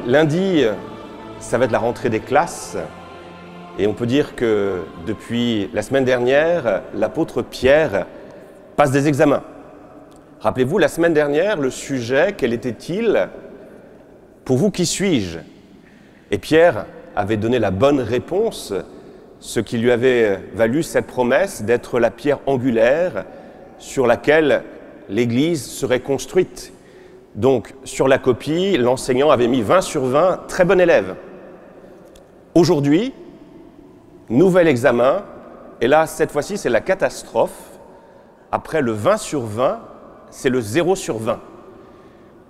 lundi, ça va être la rentrée des classes. Et on peut dire que depuis la semaine dernière, l'apôtre Pierre passe des examens. Rappelez-vous, la semaine dernière, le sujet, quel était-il? Pour vous, qui suis-je? Et Pierre avait donné la bonne réponse, ce qui lui avait valu cette promesse d'être la pierre angulaire sur laquelle l'Église serait construite. Donc, sur la copie, l'enseignant avait mis 20 sur 20, très bon élève. Aujourd'hui, nouvel examen, et là, cette fois-ci, c'est la catastrophe. Après le 20 sur 20, c'est le 0 sur 20.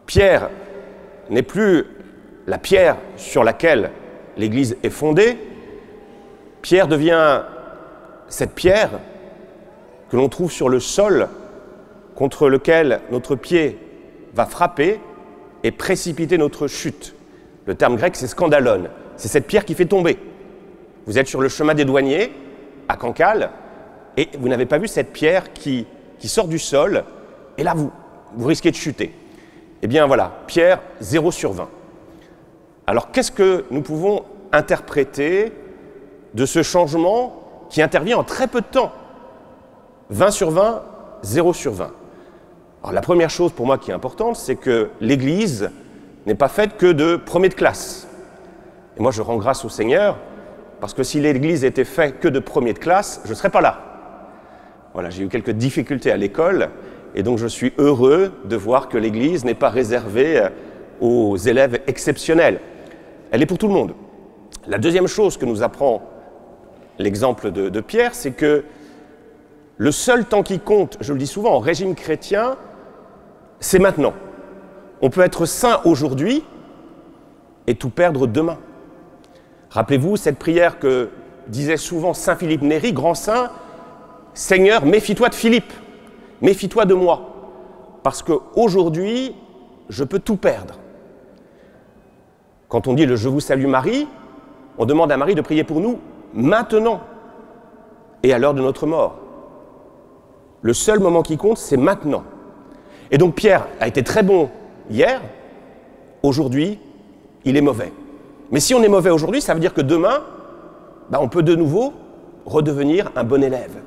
Pierre n'est plus la pierre sur laquelle l'Église est fondée. Pierre devient cette pierre que l'on trouve sur le sol, contre lequel notre pied va frapper et précipiter notre chute. Le terme grec, c'est scandalon. C'est cette pierre qui fait tomber. Vous êtes sur le chemin des douaniers, à Cancale, et vous n'avez pas vu cette pierre qui sort du sol, et là, vous risquez de chuter. Eh bien voilà, Pierre, 0 sur 20. Alors, qu'est-ce que nous pouvons interpréter de ce changement qui intervient en très peu de temps? 20 sur 20, 0 sur 20. Alors, la première chose pour moi qui est importante, c'est que l'Église n'est pas faite que de premiers de classe. Et moi, je rends grâce au Seigneur, parce que si l'Église était faite que de premiers de classe, je ne serais pas là. Voilà, j'ai eu quelques difficultés à l'école, et donc je suis heureux de voir que l'Église n'est pas réservée aux élèves exceptionnels. Elle est pour tout le monde. La deuxième chose que nous apprend l'exemple de Pierre, c'est que le seul temps qui compte, je le dis souvent, en régime chrétien, c'est maintenant. On peut être saint aujourd'hui et tout perdre demain. Rappelez-vous cette prière que disait souvent saint Philippe Néri, grand saint: Seigneur, méfie-toi de Philippe, méfie-toi de moi, parce qu'aujourd'hui, je peux tout perdre. Quand on dit le Je vous salue Marie, on demande à Marie de prier pour nous maintenant et à l'heure de notre mort. Le seul moment qui compte, c'est maintenant. Et donc Pierre a été très bon hier, aujourd'hui, il est mauvais. Mais si on est mauvais aujourd'hui, ça veut dire que demain, on peut de nouveau redevenir un bon élève.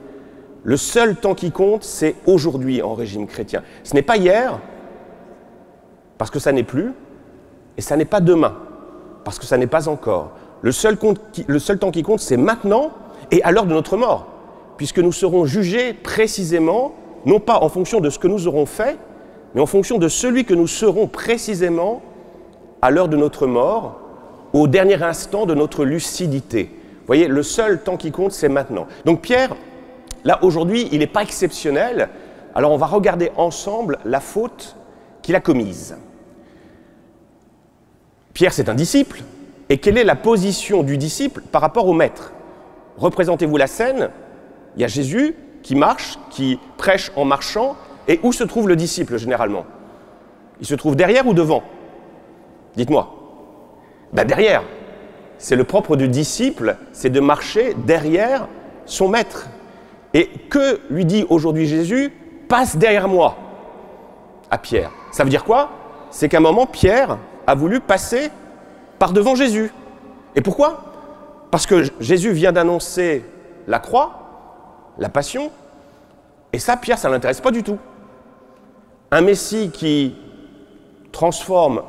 Le seul temps qui compte, c'est aujourd'hui en régime chrétien. Ce n'est pas hier, parce que ça n'est plus, et ça n'est pas demain, parce que ça n'est pas encore. Le seul temps qui compte, c'est maintenant et à l'heure de notre mort, puisque nous serons jugés précisément, non pas en fonction de ce que nous aurons fait, mais en fonction de celui que nous serons précisément à l'heure de notre mort, au dernier instant de notre lucidité. Vous voyez, le seul temps qui compte, c'est maintenant. Donc Pierre, là, aujourd'hui, il n'est pas exceptionnel. Alors, on va regarder ensemble la faute qu'il a commise. Pierre, c'est un disciple. Et quelle est la position du disciple par rapport au maître? Représentez-vous la scène. Il y a Jésus qui marche, qui prêche en marchant. Et où se trouve le disciple, généralement? Il se trouve derrière ou devant? Dites-moi. Derrière. C'est le propre du disciple, c'est de marcher derrière son maître. Et que lui dit aujourd'hui Jésus? Passe derrière moi, à Pierre. Ça veut dire quoi? C'est qu'à un moment, Pierre a voulu passer par devant Jésus. Et pourquoi? Parce que Jésus vient d'annoncer la croix, la passion, et ça, Pierre, ça ne l'intéresse pas du tout. Un Messie qui transforme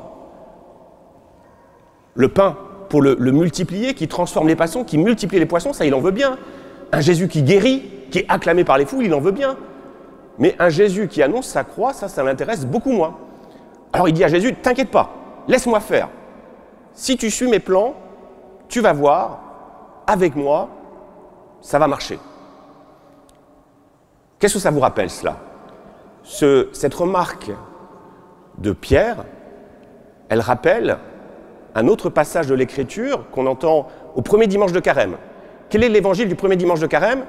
le pain pour le multiplier, qui transforme les poissons, qui multiplie les poissons, ça, il en veut bien. Un Jésus qui guérit, qui est acclamé par les foules, il en veut bien. Mais un Jésus qui annonce sa croix, ça l'intéresse beaucoup moins. Alors il dit à Jésus, t'inquiète pas, laisse-moi faire. Si tu suis mes plans, tu vas voir, avec moi, ça va marcher. Qu'est-ce que ça vous rappelle, cela? Cette remarque de Pierre, elle rappelle un autre passage de l'Écriture qu'on entend au premier dimanche de Carême. Quel est l'évangile du premier dimanche de Carême?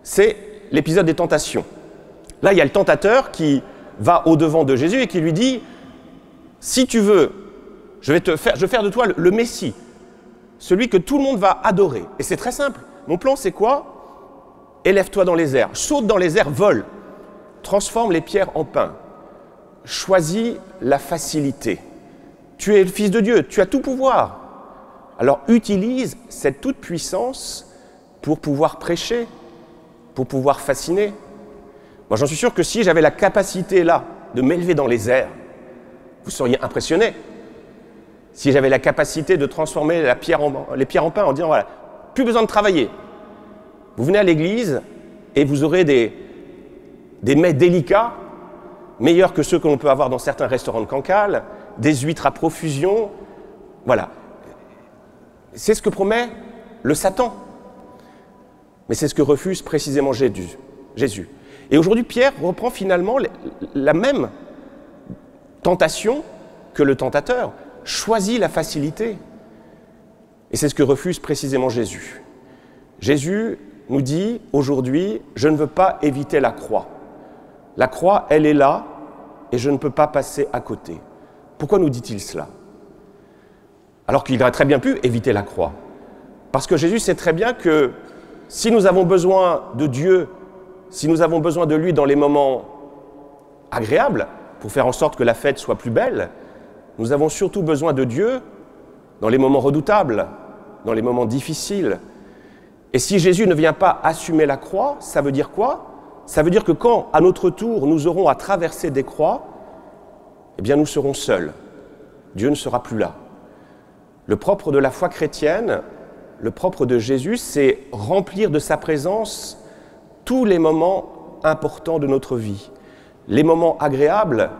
C'est l'épisode des tentations. Là, il y a le tentateur qui va au-devant de Jésus et qui lui dit « Si tu veux, je vais faire de toi le Messie, celui que tout le monde va adorer. » Et c'est très simple. Mon plan, c'est quoi? Élève-toi dans les airs, saute dans les airs, vole, transforme les pierres en pain, choisis la facilité. Tu es le Fils de Dieu, tu as tout pouvoir. Alors utilise cette toute-puissance pour pouvoir prêcher, pour pouvoir fasciner. Moi, j'en suis sûr que si j'avais la capacité là de m'élever dans les airs, vous seriez impressionnés. Si j'avais la capacité de transformer les pierres en pain en disant voilà, plus besoin de travailler. Vous venez à l'église et vous aurez des mets délicats, meilleurs que ceux que l'on peut avoir dans certains restaurants de Cancale, des huîtres à profusion. Voilà. C'est ce que promet le Satan. Mais c'est ce que refuse précisément Jésus. Et aujourd'hui, Pierre reprend finalement la même tentation que le tentateur, choisit la facilité. Et c'est ce que refuse précisément Jésus. Jésus nous dit aujourd'hui, je ne veux pas éviter la croix. La croix, elle est là et je ne peux pas passer à côté. Pourquoi nous dit-il cela? Alors qu'il aurait très bien pu éviter la croix. Parce que Jésus sait très bien que si nous avons besoin de Dieu, si nous avons besoin de lui dans les moments agréables, pour faire en sorte que la fête soit plus belle, nous avons surtout besoin de Dieu dans les moments redoutables, dans les moments difficiles. Et si Jésus ne vient pas assumer la croix, ça veut dire quoi? Ça veut dire que quand, à notre tour, nous aurons à traverser des croix, eh bien nous serons seuls. Dieu ne sera plus là. Le propre de la foi chrétienne, le propre de Jésus, c'est remplir de sa présence tous les moments importants de notre vie. Les moments agréables,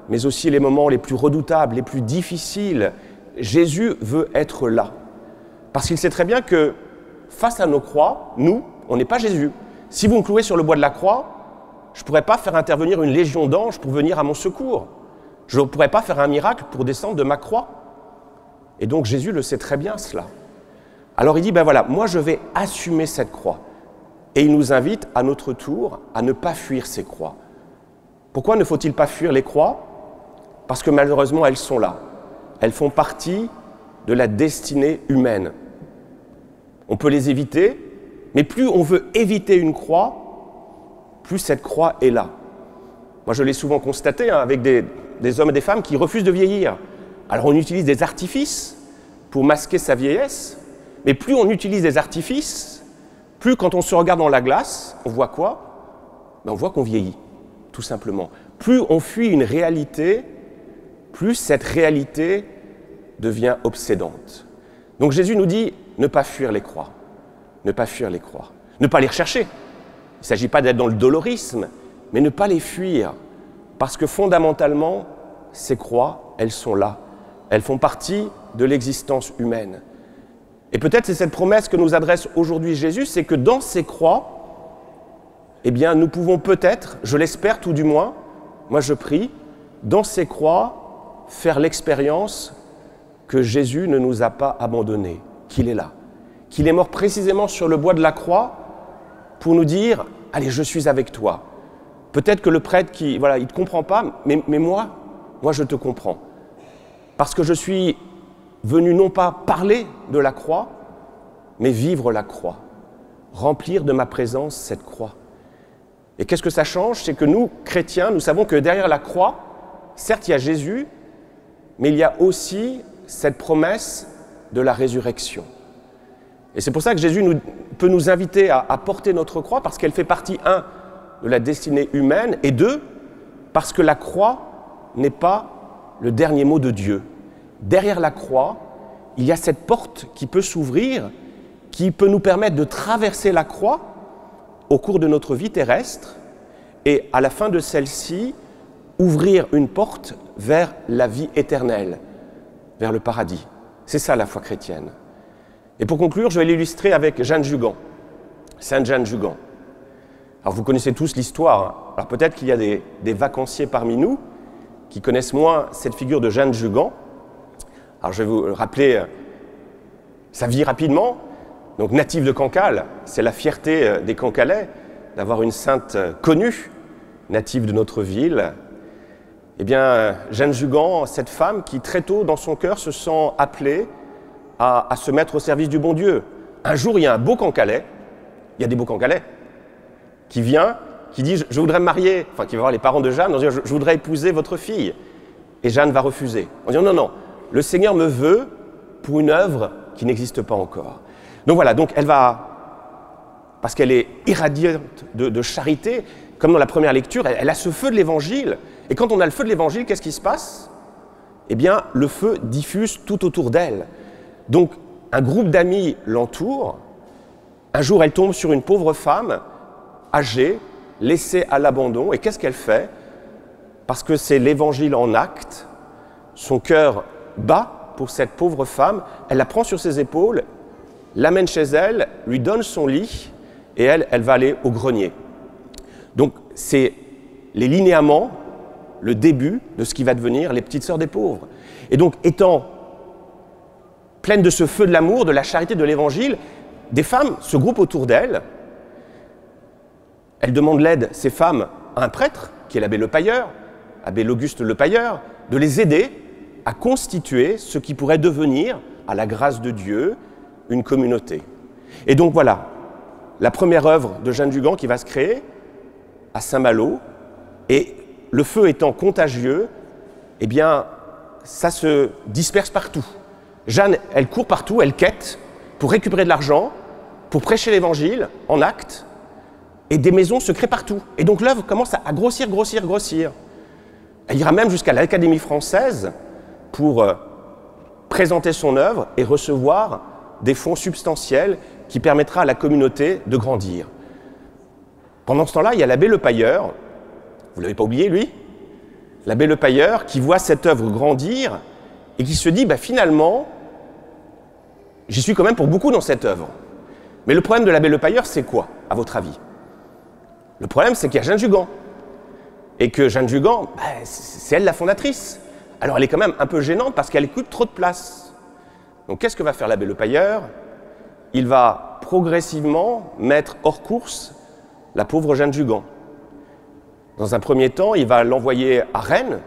mais aussi les moments les plus redoutables, les plus difficiles. Jésus veut être là. Parce qu'il sait très bien que face à nos croix, nous, on n'est pas Jésus. Si vous me clouez sur le bois de la croix, je ne pourrais pas faire intervenir une légion d'anges pour venir à mon secours. Je ne pourrais pas faire un miracle pour descendre de ma croix. Et donc Jésus le sait très bien cela. Alors il dit, ben voilà, moi je vais assumer cette croix. Et il nous invite à notre tour à ne pas fuir ces croix. Pourquoi ne faut-il pas fuir les croix? Parce que malheureusement elles sont là. Elles font partie de la destinée humaine. On peut les éviter, mais plus on veut éviter une croix, plus cette croix est là. Moi je l'ai souvent constaté avec des hommes et des femmes qui refusent de vieillir. Alors on utilise des artifices pour masquer sa vieillesse, mais plus on utilise des artifices, plus quand on se regarde dans la glace, on voit quoi? On voit qu'on vieillit, tout simplement. Plus on fuit une réalité, plus cette réalité devient obsédante. Donc Jésus nous dit, ne pas fuir les croix, ne pas fuir les croix, ne pas les rechercher. Il ne s'agit pas d'être dans le dolorisme, mais ne pas les fuir, parce que fondamentalement, ces croix, elles sont là. Elles font partie de l'existence humaine. Et peut-être c'est cette promesse que nous adresse aujourd'hui Jésus, c'est que dans ces croix, eh bien, nous pouvons peut-être, je l'espère tout du moins, moi je prie, dans ces croix, faire l'expérience que Jésus ne nous a pas abandonnés, qu'il est là, qu'il est mort précisément sur le bois de la croix pour nous dire « Allez, je suis avec toi ». Peut-être que le prêtre, il ne te comprend pas, mais moi je te comprends. Parce que je suis venu non pas parler de la croix, mais vivre la croix, remplir de ma présence cette croix. Et qu'est-ce que ça change? C'est que nous, chrétiens, nous savons que derrière la croix, certes, il y a Jésus, mais il y a aussi cette promesse de la résurrection. Et c'est pour ça que Jésus peut nous inviter à porter notre croix, parce qu'elle fait partie, 1, de la destinée humaine, et 2, parce que la croix n'est pas le dernier mot de Dieu. Derrière la croix, il y a cette porte qui peut s'ouvrir, qui peut nous permettre de traverser la croix au cours de notre vie terrestre, et à la fin de celle-ci, ouvrir une porte vers la vie éternelle, vers le paradis. C'est ça la foi chrétienne. Et pour conclure, je vais l'illustrer avec Jeanne Jugan, Sainte Jeanne Jugan. Alors vous connaissez tous l'histoire. Alors peut-être qu'il y a des vacanciers parmi nous qui connaissent moins cette figure de Jeanne Jugan. Alors je vais vous rappeler sa vie rapidement. Donc native de Cancale, c'est la fierté des Cancalais d'avoir une sainte connue, native de notre ville. Eh bien, Jeanne Jugan, cette femme qui très tôt dans son cœur se sent appelée à se mettre au service du bon Dieu. Un jour, il y a un beau Cancalais, il y a des beaux Cancalais, qui vient, qui dit « je voudrais me marier », enfin qui va voir les parents de Jeanne, en disant « je voudrais épouser votre fille ». Et Jeanne va refuser, en disant « non, le Seigneur me veut pour une œuvre qui n'existe pas encore. Donc voilà, donc elle va, parce qu'elle est irradiante de charité, comme dans la première lecture, elle a ce feu de l'Évangile. Et quand on a le feu de l'Évangile, qu'est-ce qui se passe? Eh bien, le feu diffuse tout autour d'elle. Donc, un groupe d'amis l'entoure. Un jour, elle tombe sur une pauvre femme, âgée, laissée à l'abandon. Et qu'est-ce qu'elle fait? Parce que c'est l'Évangile en acte. Son cœur bat pour cette pauvre femme. Elle la prend sur ses épaules, l'amène chez elle, lui donne son lit, et elle va aller au grenier. Donc, c'est les linéaments, le début de ce qui va devenir les petites sœurs des pauvres. Et donc, étant pleines de ce feu de l'amour, de la charité, de l'Évangile, des femmes se groupent autour d'elles. Elles demandent l'aide, ces femmes, à un prêtre, qui est l'abbé Lepailleur, abbé Auguste Lepailleur, de les aider à constituer ce qui pourrait devenir, à la grâce de Dieu, une communauté. Et donc voilà, la première œuvre de Jeanne Dugan qui va se créer à Saint-Malo, et le feu étant contagieux, eh bien, ça se disperse partout. Jeanne, elle court partout, elle quête pour récupérer de l'argent, pour prêcher l'Évangile en acte, et des maisons se créent partout. Et donc l'œuvre commence à grossir, grossir, grossir. Elle ira même jusqu'à l'Académie française pour présenter son œuvre et recevoir des fonds substantiels qui permettra à la communauté de grandir. Pendant ce temps-là, il y a l'abbé Lepailleur, vous ne l'avez pas oublié lui, l'abbé Lepailleur qui voit cette œuvre grandir et qui se dit, finalement, j'y suis quand même pour beaucoup dans cette œuvre. Mais le problème de l'abbé Lepailleur, c'est quoi, à votre avis? Le problème, c'est qu'il y a Jeanne Dugan. Et que Jeanne Dugan, c'est elle la fondatrice. Alors elle est quand même un peu gênante parce qu'elle coûte trop de place. Donc qu'est-ce que va faire l'abbé Lepailleur? Il va progressivement mettre hors course la pauvre Jeanne Dugan. Dans un premier temps, il va l'envoyer à Rennes,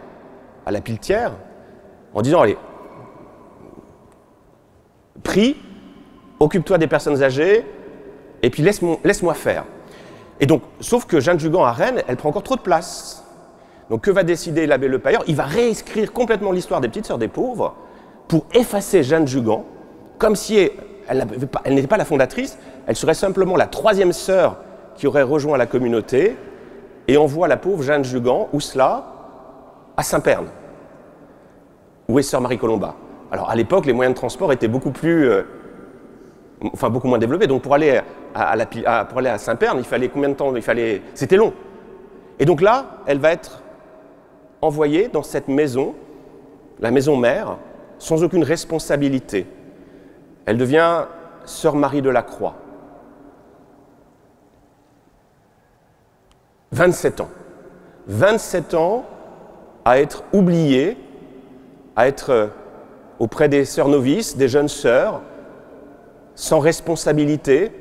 à la Piletière, en disant, allez, prie, occupe-toi des personnes âgées, et puis laisse-moi faire. Et donc, sauf que Jeanne Dugan à Rennes, elle prend encore trop de place. Donc que va décider l'abbé Lepailleur? Il va réécrire complètement l'histoire des petites sœurs des pauvres pour effacer Jeanne Dugan, comme si elle n'était pas la fondatrice, elle serait simplement la troisième sœur qui aurait rejoint la communauté, et envoie la pauvre Jeanne Dugan, où cela? À Saint-Pern, où est sœur Marie Colomba. Alors à l'époque, les moyens de transport étaient beaucoup moins développés. Donc pour aller à Saint-Pern, il fallait combien de temps? C'était long. Et donc là, elle va être envoyée dans cette maison, la maison mère, sans aucune responsabilité. Elle devient sœur Marie de la Croix. 27 ans. 27 ans à être oubliée, à être auprès des sœurs novices, des jeunes sœurs, sans responsabilité,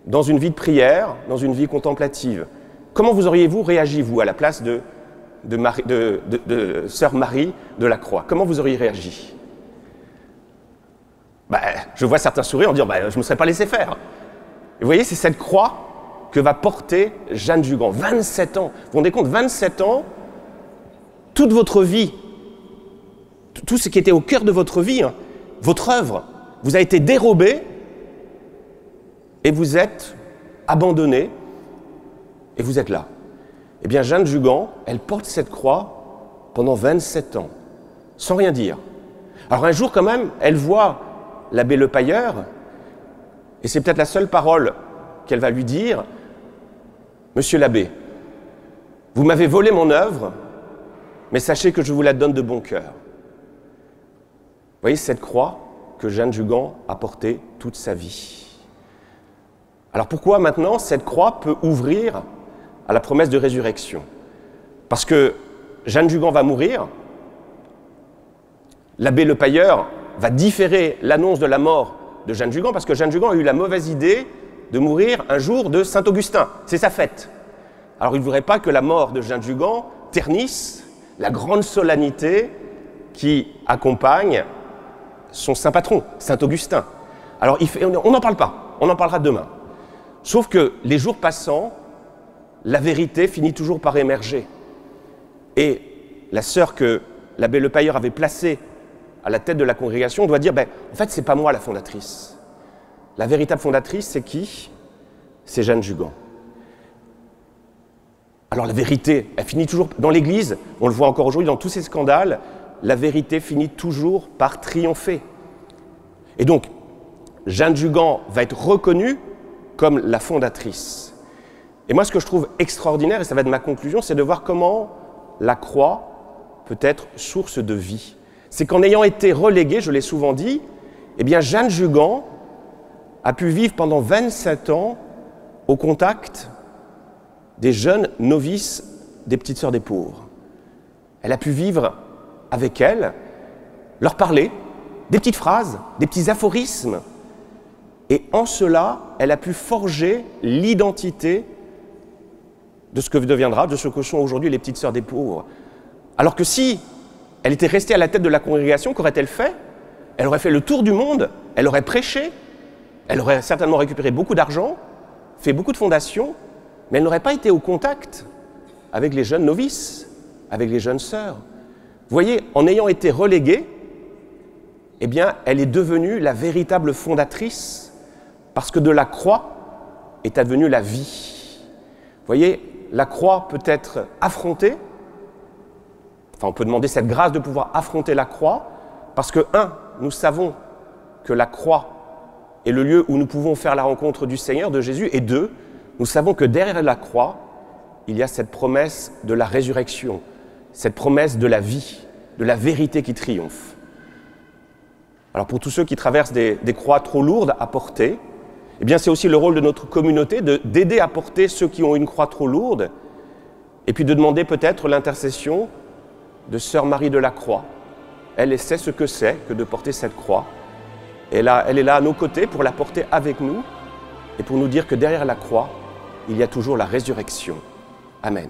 dans une vie de prière, dans une vie contemplative. Comment vous auriez-vous réagi, vous, à la place de sœur Marie de la Croix? Comment vous auriez réagi? Je vois certains sourire en disant, je ne me serais pas laissé faire. Et vous voyez, c'est cette croix que va porter Jeanne Dugan. 27 ans. Vous vous rendez compte, 27 ans, toute votre vie, tout ce qui était au cœur de votre vie, votre œuvre, vous a été dérobé et vous êtes abandonné et vous êtes là. Eh bien, Jeanne Dugan, elle porte cette croix pendant 27 ans, sans rien dire. Alors un jour, quand même, elle voit l'abbé Lepailleur, et c'est peut-être la seule parole qu'elle va lui dire, « Monsieur l'abbé, vous m'avez volé mon œuvre, mais sachez que je vous la donne de bon cœur. » Vous voyez cette croix que Jeanne Dugan a portée toute sa vie. Alors pourquoi maintenant cette croix peut ouvrir à la promesse de résurrection? Parce que Jeanne Dugan va mourir, l'abbé Lepailleur va différer l'annonce de la mort de Jeanne Dugan, parce que Jeanne Dugan a eu la mauvaise idée de mourir un jour de Saint-Augustin. C'est sa fête. Alors il ne voudrait pas que la mort de Jeanne Dugan ternisse la grande solennité qui accompagne son saint patron, Saint-Augustin. Alors on n'en parle pas, on en parlera demain. Sauf que les jours passant, la vérité finit toujours par émerger. Et la sœur que l'abbé Lepailleur avait placée à la tête de la congrégation, doit dire, en fait, c'est pas moi la fondatrice. La véritable fondatrice, c'est qui? C'est Jeanne Jugan. Alors la vérité, elle finit toujours, dans l'Église, on le voit encore aujourd'hui, dans tous ces scandales, la vérité finit toujours par triompher. Et donc, Jeanne Jugan va être reconnue comme la fondatrice. Et moi, ce que je trouve extraordinaire, et ça va être ma conclusion, c'est de voir comment la croix peut être source de vie. C'est qu'en ayant été reléguée, je l'ai souvent dit, eh bien Jeanne Jugan a pu vivre pendant 27 ans au contact des jeunes novices des Petites Sœurs des Pauvres. Elle a pu vivre avec elles, leur parler, des petites phrases, des petits aphorismes. Et en cela, elle a pu forger l'identité de ce que deviendra, de ce que sont aujourd'hui les Petites Sœurs des Pauvres. Alors que si elle était restée à la tête de la congrégation, qu'aurait-elle fait? Elle aurait fait le tour du monde, elle aurait prêché, elle aurait certainement récupéré beaucoup d'argent, fait beaucoup de fondations, mais elle n'aurait pas été au contact avec les jeunes novices, avec les jeunes sœurs. Vous voyez, en ayant été reléguée, eh bien, elle est devenue la véritable fondatrice, parce que de la croix est advenue la vie. Vous voyez, la croix peut être affrontée, enfin on peut demander cette grâce de pouvoir affronter la croix, parce que, nous savons que la croix est le lieu où nous pouvons faire la rencontre du Seigneur, de Jésus, et deux, nous savons que derrière la croix, il y a cette promesse de la résurrection, cette promesse de la vie, de la vérité qui triomphe. Alors pour tous ceux qui traversent des croix trop lourdes à porter, eh bien c'est aussi le rôle de notre communauté d'aider à porter ceux qui ont une croix trop lourde, et puis de demander peut-être l'intercession de Sœur Marie de la Croix. Elle sait ce que c'est que de porter cette croix. Et là, elle est là à nos côtés pour la porter avec nous et pour nous dire que derrière la croix, il y a toujours la résurrection. Amen.